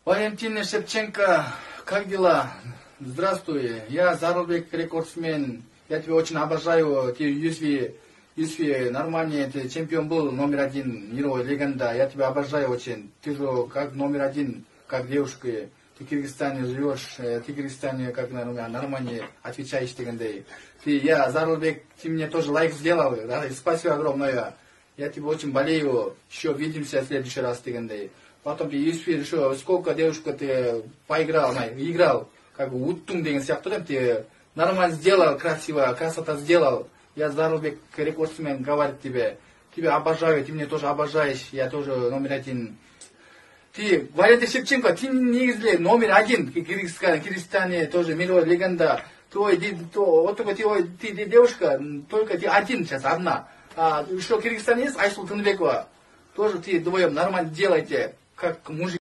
Валентина Шевченко, как дела? Здравствуй, я Зарубек, рекордсмен. Я тебя очень обожаю. Ты если нормальный, ты чемпион был, номер один, мировой легенда. Я тебя обожаю очень. Ты же как номер один, как девушка. Ты в Кыргызстане живешь, ты в Кыргызстане как нормально отвечаешь. Я Зарубек, ты мне тоже лайк сделал. Да? Спасибо огромное. Я тебя очень болею. Еще увидимся в следующий раз. Потом ты еще сколько девушка ты играл, как бы уттум деген сияқты, ты нормально сделал, красиво, красота сделал. Я Зарубек, рекордсмен, говорит тебе. Тебя обожаю, ты меня тоже обожаешь, я тоже номер один. Ты, Валентина Шевченко, ты не номер один в Кыргызстане, тоже мировая легенда. Вот только ты девушка, только ты один сейчас, одна. А еще в Кыргызстане есть Айсул Тынбекова. Тоже ты вдвоем нормально делаете, как мужик.